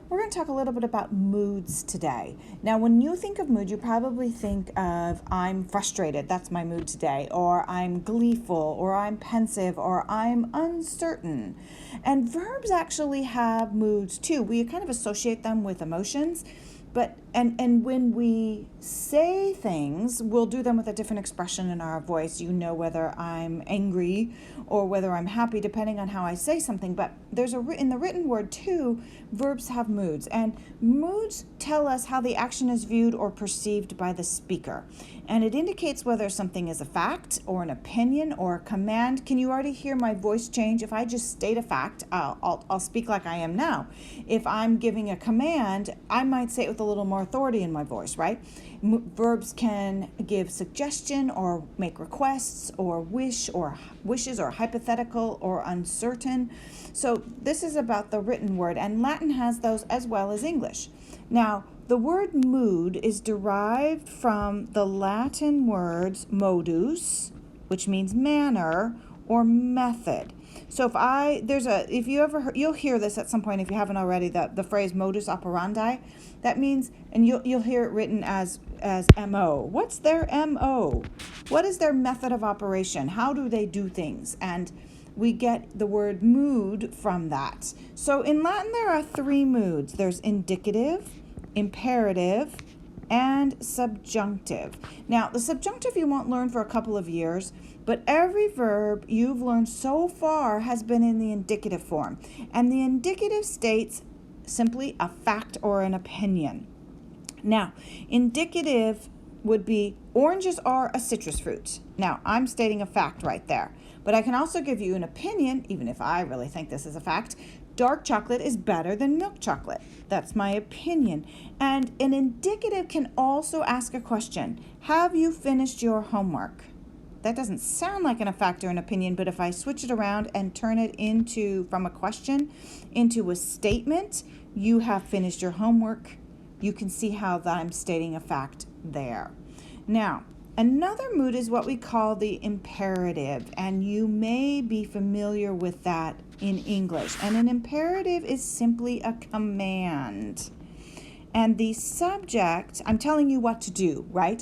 We're going to talk a little bit about moods today. Now, when you think of mood, you probably think of I'm frustrated, that's my mood today, or I'm gleeful, or I'm pensive, or I'm uncertain. And verbs actually have moods too. We kind of associate them with emotions. But and when we say things, we'll do them with a different expression in our voice. You know whether I'm angry or whether I'm happy, depending on how I say something. But there's in the written word too, verbs have moods, and moods tell us how the action is viewed or perceived by the speaker, and it indicates whether something is a fact or an opinion or a command. Can you already hear my voice change? If I just state a fact, I'll speak like I am now. If I'm giving a command, I might say it with a little more authority in my voice, right? Verbs can give suggestion or make requests or wishes or hypothetical or uncertain. So this is about the written word, and Latin has those as well as English. Now, the word mood is derived from the Latin words modus, which means manner, or method. So you'll hear this at some point if you haven't already, the phrase modus operandi. That means, and you'll hear it written as MO. What's their MO? What is their method of operation? How do they do things? And we get the word mood from that. So in Latin, there are three moods. There's indicative, imperative, and subjunctive. Now, the subjunctive you won't learn for a couple of years, but every verb you've learned so far has been in the indicative form. And the indicative states simply a fact or an opinion. Now, indicative would be oranges are a citrus fruit. Now, I'm stating a fact right there, but I can also give you an opinion, even if I really think this is a fact. Dark chocolate is better than milk chocolate. That's my opinion. And an indicative can also ask a question. Have you finished your homework? That doesn't sound like a fact or an opinion, but if I switch it around and turn it from a question into a statement, you have finished your homework, you can see how that I'm stating a fact there. Now, another mood is what we call the imperative, and you may be familiar with that in English. And an imperative is simply a command. And the subject, I'm telling you what to do, right?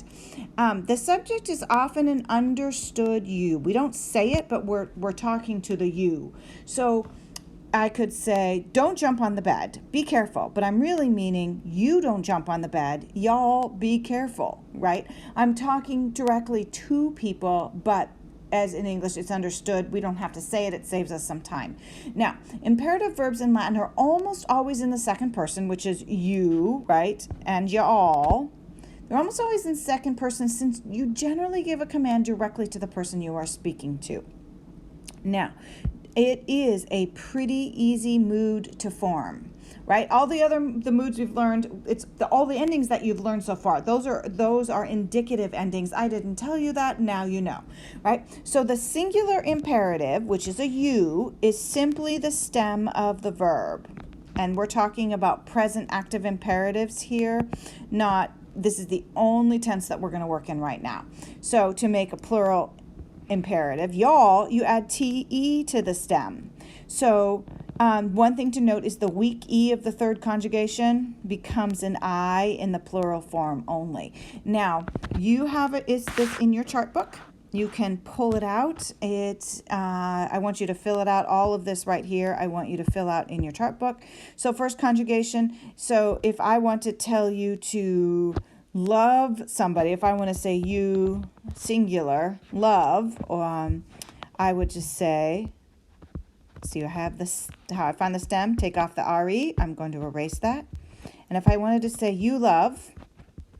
The subject is often an understood you. We don't say it, but we're talking to the you. So I could say, don't jump on the bed, be careful. But I'm really meaning, you don't jump on the bed, y'all be careful, right? I'm talking directly to people, but as in English, it's understood. We don't have to say it. It saves us some time. Now, imperative verbs in Latin are almost always in the second person, which is you, right? And y'all. They're almost always in second person since you generally give a command directly to the person you are speaking to. Now, it is a pretty easy mood to form, right? All the moods we've learned, all the endings that you've learned so far. Those are indicative endings. I didn't tell you that. Now you know, right? So the singular imperative, which is a you, is simply the stem of the verb, and we're talking about present active imperatives here. This is the only tense that we're going to work in right now. So to make a plural imperative, y'all, you add te to the stem. So one thing to note is the weak e of the third conjugation becomes an I in the plural form only. Now, you have this in your chart book. You can pull it out. I want you to fill it out. All of this right here, I want you to fill out in your chart book. So first conjugation. So if I want to tell you to love somebody, if I want to say you, singular, love, I would just say, so you have this, how I find the stem, take off the RE, I'm going to erase that. And if I wanted to say you love,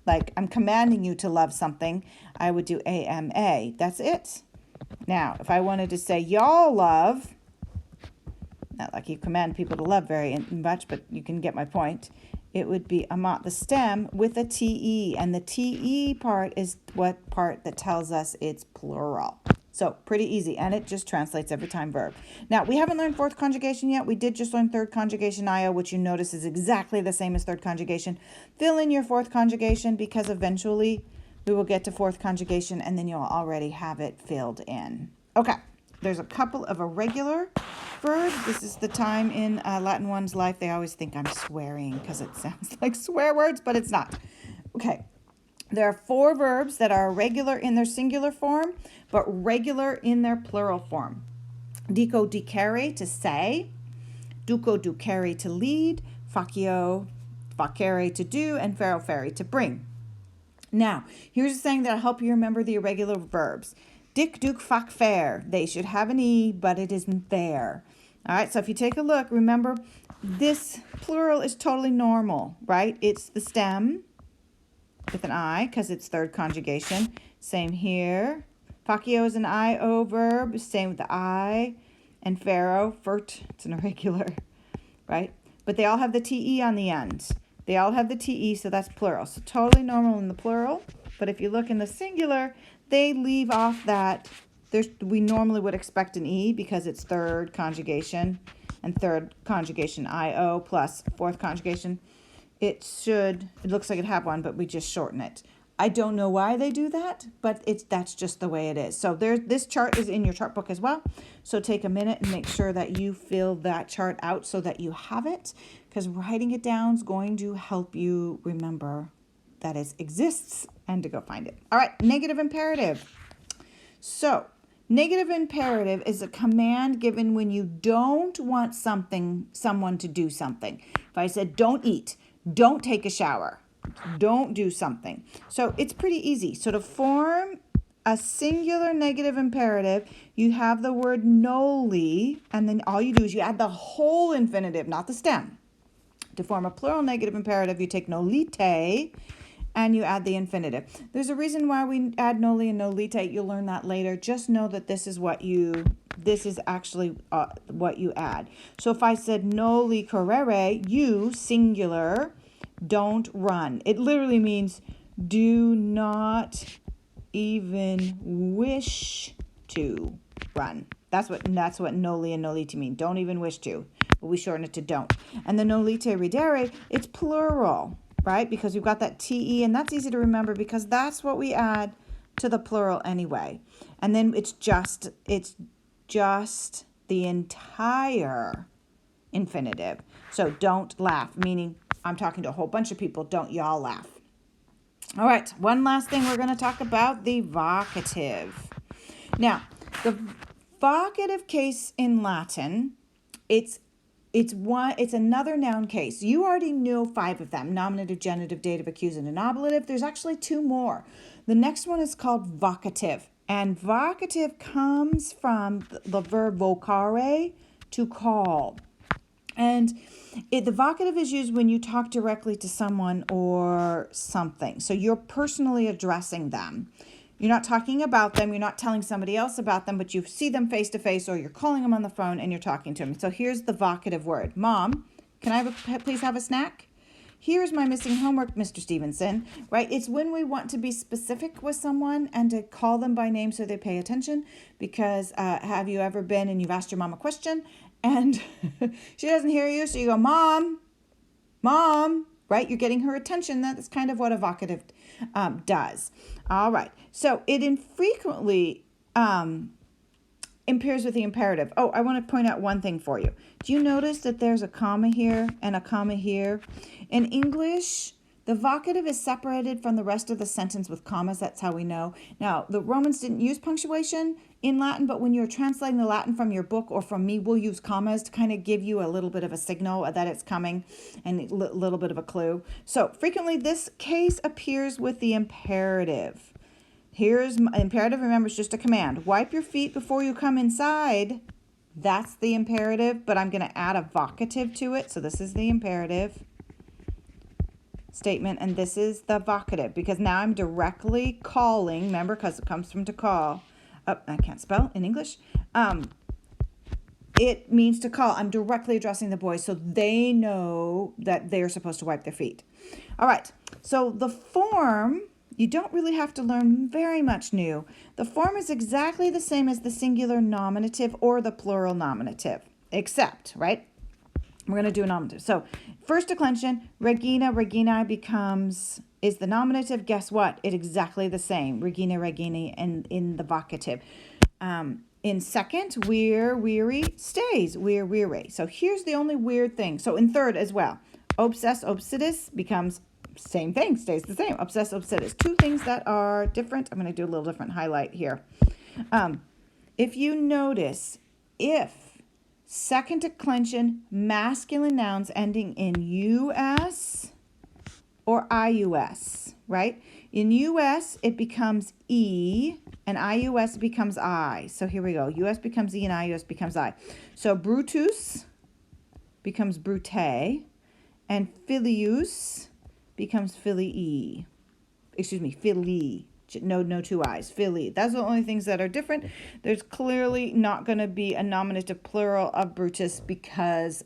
like I'm commanding you to love something, I would do AMA. That's it. Now, if I wanted to say y'all love, not like you command people to love very much, but you can get my point. It would be amat, the stem, with a TE, and the TE part is what part that tells us it's plural. So pretty easy, and it just translates every time verb. Now, we haven't learned fourth conjugation yet. We did just learn third conjugation IO, which you notice is exactly the same as third conjugation. Fill in your fourth conjugation because eventually we will get to fourth conjugation, and then you'll already have it filled in. Okay, there's a couple of irregular verbs. This is the time in Latin 1's life they always think I'm swearing because it sounds like swear words, but it's not. Okay, there are 4 verbs that are irregular in their singular form, but regular in their plural form. Dico dicere, to say. Duco ducere, to lead. Facio, facere, to do. And fero fere, to bring. Now, here's a saying that'll help you remember the irregular verbs. Dic, duc, fac, fair. They should have an E, but it isn't there. All right, so if you take a look, remember this plural is totally normal, right? It's the stem with an I because it's third conjugation. Same here. Facio is an I-O verb. Same with the I. And pharaoh, fert, it's an irregular, right? But they all have the TE on the end. They all have the TE, so that's plural. So totally normal in the plural. But if you look in the singular, they leave off that. We normally would expect an E because it's third conjugation. And third conjugation IO plus fourth conjugation. It looks like it had one, but we just shorten it. I don't know why they do that, but that's just the way it is. So this chart is in your chart book as well. So take a minute and make sure that you fill that chart out so that you have it, because writing it down is going to help you remember that it exists and to go find it. All right, negative imperative. So negative imperative is a command given when you don't want someone to do something. If I said don't eat, don't take a shower, don't do something. So it's pretty easy. So to form a singular negative imperative, you have the word noli, and then all you do is you add the whole infinitive, not the stem. To form a plural negative imperative, you take nolite and you add the infinitive. There's a reason why we add noli and nolite. You'll learn that later. Just know that this is actually what you add. So if I said noli correre, you, singular, don't run. It literally means do not even wish to run. That's what noli and nolite mean. Don't even wish to. But we shorten it to don't. And the nolite ridere, it's plural, right? Because we've got that TE, and that's easy to remember because that's what we add to the plural anyway. And then it's just the entire infinitive. So don't laugh, meaning I'm talking to a whole bunch of people. Don't y'all laugh. All right, one last thing we're going to talk about, the vocative. Now, the vocative case in Latin, it's another noun case. You already know 5 of them: nominative, genitive, dative, accusative, and ablative. There's actually 2 more. The next one is called vocative, and vocative comes from the verb vocare, to call. And the vocative is used when you talk directly to someone or something. So you're personally addressing them. You're not talking about them. You're not telling somebody else about them, but you see them face to face, or you're calling them on the phone and you're talking to them. So here's the vocative word. Mom, can I please have a snack? Here's my missing homework, Mr. Stevenson, right? It's when we want to be specific with someone and to call them by name so they pay attention. Because have you ever been and you've asked your mom a question and she doesn't hear you, so you go, Mom, right? You're getting her attention. That's kind of what a vocative does. All right. So it infrequently impairs with the imperative. Oh, I want to point out one thing for you. Do you notice that there's a comma here and a comma here? In English, the vocative is separated from the rest of the sentence with commas. That's how we know. Now, the Romans didn't use punctuation in Latin, but when you're translating the Latin from your book or from me, we'll use commas to kind of give you a little bit of a signal that it's coming and a little bit of a clue. So frequently this case appears with the imperative. Here's my imperative. Remember, it's just a command. Wipe your feet before you come inside. That's the imperative, but I'm going to add a vocative to it. So this is the imperative statement, and this is the vocative, because now I'm directly calling. Remember, because it comes from to call. Oh, I can't spell in English. It means to call. I'm directly addressing the boys, so they know that they're supposed to wipe their feet. All right, so the form, you don't really have to learn very much new. The form is exactly the same as the singular nominative or the plural nominative, except, right? We're going to do a nominative. So first declension, Regina, Reginae is the nominative. Guess what? It's exactly the same. Regina, Reginae, and in the vocative. In second, we're weary stays. We're weary. So here's the only weird thing. So in third as well, obsess, obsidus becomes same thing, stays the same. Obsess, obsidus. Two things that are different. I'm going to do a little different highlight here. If you notice, if second declension masculine nouns ending in us or ius, right? In us, it becomes e, and ius becomes I. So here we go. US becomes e, and ius becomes I. So Brutus becomes Brute, and Filius becomes Filii. Excuse me, Filii. No two I's. Philly. That's the only things that are different. There's clearly not going to be a nominative plural of Brutus because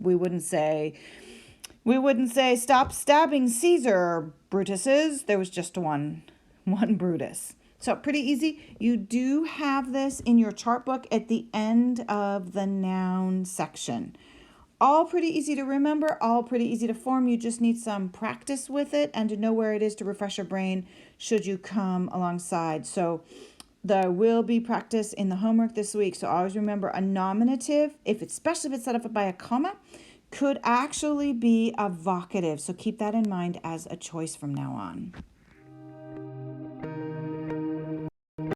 we wouldn't say stop stabbing Caesar, Brutuses. There was just one Brutus. So pretty easy. You do have this in your chart book at the end of the noun section. All pretty easy to remember, all pretty easy to form. You just need some practice with it and to know where it is to refresh your brain should you come alongside. So there will be practice in the homework this week. So always remember a nominative, especially if it's set up by a comma, could actually be a vocative. So keep that in mind as a choice from now on.